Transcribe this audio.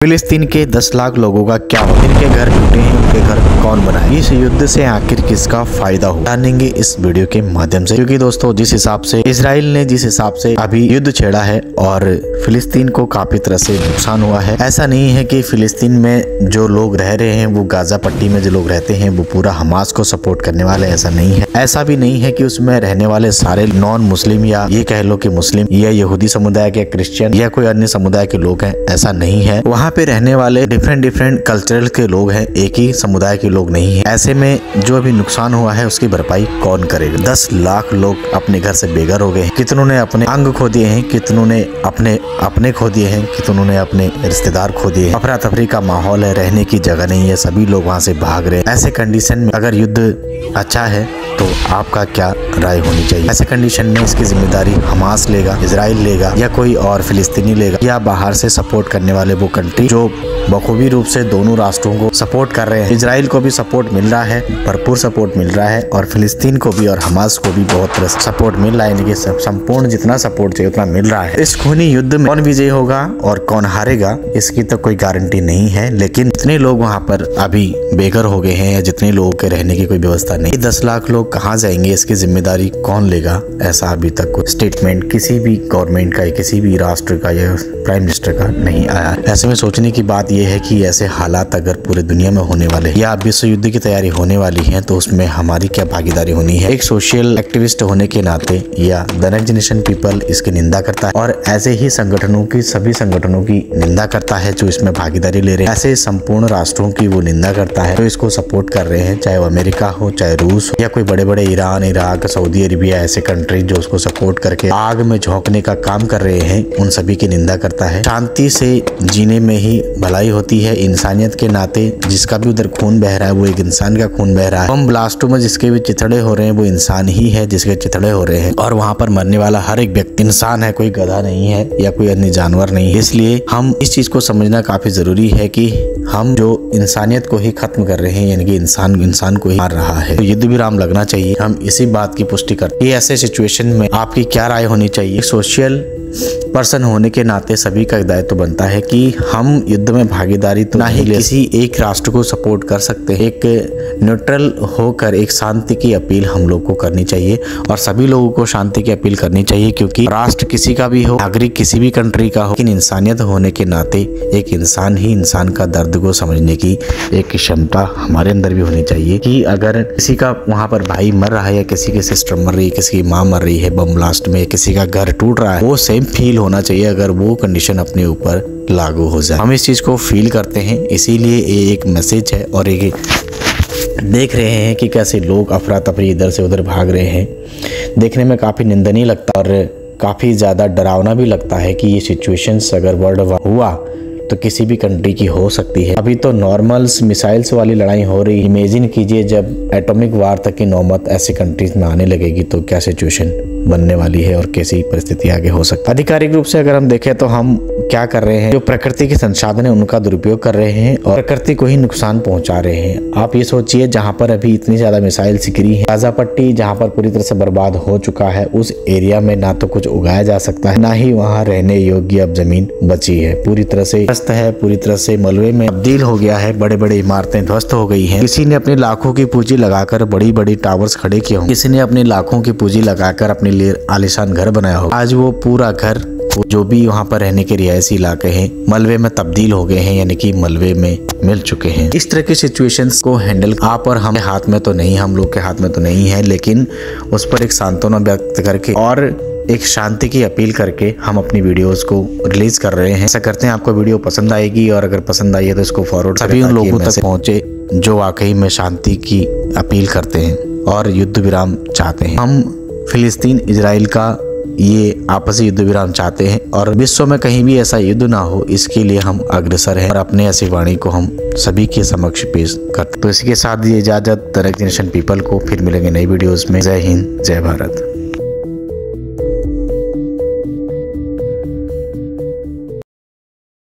फिलिस्तीन के 10 लाख लोगों का क्या हो, जिनके घर टूटे हैं उनके घर कौन बनाए, इस युद्ध से आखिर किसका फायदा हो, जानेंगे इस वीडियो के माध्यम से। क्योंकि दोस्तों जिस हिसाब से इजराइल ने जिस हिसाब से अभी युद्ध छेड़ा है और फिलिस्तीन को काफी तरह से नुकसान हुआ है, ऐसा नहीं है कि फिलिस्तीन में जो लोग रह रहे हैं वो गाजा पट्टी में जो लोग रहते हैं वो पूरा हमास को सपोर्ट करने वाले, ऐसा नहीं है। ऐसा भी नहीं है कि उसमें रहने वाले सारे नॉन मुस्लिम या ये कह लो कि मुस्लिम या यहूदी समुदाय के, क्रिश्चियन या कोई अन्य समुदाय के लोग हैं, ऐसा नहीं है। वहाँ पे रहने वाले डिफरेंट कल्चरल के लोग हैं, एक ही समुदाय के लोग नहीं है। ऐसे में जो अभी नुकसान हुआ है उसकी भरपाई कौन करेगा? 10 लाख लोग अपने घर से बेघर हो गए हैं, कितनों ने अपने अंग खो दिए हैं, कितनों ने अपने खो दिए हैं, कितनों ने अपने रिश्तेदार खो दिए हैं। अफरा तफरी का माहौल है, रहने की जगह नहीं है, सभी लोग वहाँ से भाग रहे हैं। ऐसे कंडीशन में अगर युद्ध अच्छा है तो आपका क्या राय होनी चाहिए? ऐसे कंडीशन में इसकी जिम्मेदारी हमास लेगा, इजराइल लेगा, या कोई और फिलिस्तीनी लेगा, या बाहर से सपोर्ट करने वाले वो कंट्री जो बखूबी रूप से दोनों राष्ट्रों को सपोर्ट कर रहे हैं। इजराइल को भी सपोर्ट मिल रहा है, भरपूर सपोर्ट मिल रहा है, और फिलिस्तीन को भी और हमास को भी बहुत सपोर्ट मिल रहा है। यानी कि संपूर्ण जितना सपोर्ट चाहिए उतना मिल रहा है। इस खूनी युद्ध में कौन विजयी होगा और कौन हारेगा इसकी तो कोई गारंटी नहीं है, लेकिन जितने लोग वहाँ पर अभी बेघर हो गए हैं या जितने लोगों के रहने की कोई व्यवस्था नहीं, 10 लाख लोग कहाँ जाएंगे, इसकी जिम्मेदारी कौन लेगा? ऐसा अभी तक कोई स्टेटमेंट किसी भी गवर्नमेंट का या किसी भी राष्ट्र का या प्राइम मिनिस्टर का नहीं आया। ऐसे में सोचने की बात यह है कि ऐसे हालात अगर पूरे दुनिया में होने वाले या विश्व युद्ध की तैयारी होने वाली है तो उसमें हमारी क्या भागीदारी होनी है? एक सोशल एक्टिविस्ट होने के नाते या द नेक्स्ट जनरेशन पीपल इसकी निंदा करता है, और ऐसे ही संगठनों की, सभी संगठनों की निंदा करता है जो इसमें भागीदारी ले रहे हैं। ऐसे संपूर्ण राष्ट्रों की वो निंदा करता है जो इसको सपोर्ट कर रहे हैं, चाहे वो अमेरिका हो, चाहे रूस हो, या कोई बड़े बड़े ईरान, इराक, सऊदी अरेबिया, ऐसे कंट्री जो उसको सपोर्ट करके आग में झोंकने का काम कर रहे हैं, उन सभी की निंदा करता है। शांति से जीने में ही भलाई होती है, इंसानियत के नाते जिसका भी उधर खून बह रहा है वो एक इंसान का खून बह रहा है। बम ब्लास्टों में जिसके भी चिथड़े हो रहे हैं वो इंसान ही है जिसके चिथड़े हो रहे हैं, और वहाँ पर मरने वाला हर एक व्यक्ति इंसान है, कोई गधा नहीं है या कोई अन्य जानवर नहीं है। इसलिए हम इस चीज को समझना काफी जरूरी है कि हम जो इंसानियत को ही खत्म कर रहे हैं, यानी कि इंसान को ही मार रहा है, तो युद्ध विराम लगना चाहिए। हम इसी बात की पुष्टि करते हैं। ऐसे सिचुएशन में आपकी क्या राय होनी चाहिए? सोशल पर्सन होने के नाते सभी का दायित्व बनता है कि हम युद्ध में भागीदारी तो ना ही किसी एक राष्ट्र को सपोर्ट कर सकते हैं। एक न्यूट्रल होकर एक शांति की अपील हम लोग को करनी चाहिए, और सभी लोगों को शांति की अपील करनी चाहिए, क्योंकि राष्ट्र किसी का भी हो, नागरिक किसी भी कंट्री का हो, लेकिन इंसानियत होने के नाते एक इंसान ही इंसान का दर्द को समझने की एक क्षमता हमारे अंदर भी होनी चाहिए कि अगर किसी का वहाँ पर भाई मर रहा है या किसी की सिस्टर मर रही है, किसी की माँ मर रही है बम ब्लास्ट में, किसी का घर टूट रहा है, वो सेम फील होना चाहिए अगर वो कंडीशन अपने ऊपर लागू हो जाए। हम इस चीज को फील करते हैं, इसीलिए ये एक मैसेज है। और एक देख रहे हैं कि कैसे लोग अफरा तफरी इधर से उधर भाग रहे हैं, देखने में काफी निंदनीय लगता और काफी ज्यादा डरावना भी लगता है कि ये सिचुएशंस अगर वर्ल्ड वार हुआ तो किसी भी कंट्री की हो सकती है। अभी तो नॉर्मल्स मिसाइल्स वाली लड़ाई हो रही, इमेजिन कीजिए जब एटॉमिक वार तक की नौबत ऐसी कंट्रीज में आने लगेगी तो क्या सिचुएशन बनने वाली है और कैसी परिस्थिति आगे हो सकती है। आधिकारिक रूप से अगर हम देखें तो हम क्या कर रहे हैं, जो प्रकृति के संसाधन है उनका दुरुपयोग कर रहे हैं और प्रकृति को ही नुकसान पहुंचा रहे हैं। आप ये सोचिए जहां पर अभी इतनी ज्यादा मिसाइल्स गिरी है, गाजा पट्टी जहां पर पूरी तरह से बर्बाद हो चुका है, उस एरिया में ना तो कुछ उगाया जा सकता है, ना ही वहाँ रहने योग्य अब जमीन बची है, पूरी तरह से ध्वस्त है, पूरी तरह से मलबे में तब्दील हो गया है, बड़े बड़े इमारतें ध्वस्त हो गई हैं। किसी ने अपने लाखों की पूंजी लगाकर बड़ी बड़ी टावर्स खड़े किए हों, किसी ने अपने लाखों की पूंजी लगाकर अपने लिए आलीशान घर बनाया हो, आज वो पूरा घर जो भी वहाँ पर रहने के रिहायशी इलाके हैं मलबे में तब्दील हो गए हैं, यानी कि मलबे में मिल चुके हैं। इस तरह की सिचुएशंस को हैंडल आप और हम हाथ में तो नहीं, हम लोग के हाथ में तो नहीं है, लेकिन उस पर एक सांत्वना व्यक्त करके और एक शांति की अपील करके हम अपनी वीडियोस को रिलीज कर रहे हैं। ऐसा करते हैं आपको वीडियो पसंद आएगी, और अगर पसंद आई है तो इसको फॉरवर्ड सभी उन लोगों तक पहुंचे जो वाकई में शांति की अपील करते हैं और युद्ध विराम चाहते हैं। हम फिलिस्तीन इजराइल का ये आपसी युद्ध विराम चाहते हैं, और विश्व में कहीं भी ऐसा युद्ध ना हो इसके लिए हम अग्रसर हैं, और अपने ऐसी वाणी को हम सभी के समक्ष पेश करते। तो इसी के साथ ये इजाजत द नेक्स्ट जनरेशन पीपल को, फिर मिलेंगे नई वीडियोस में। जय हिंद, जय भारत।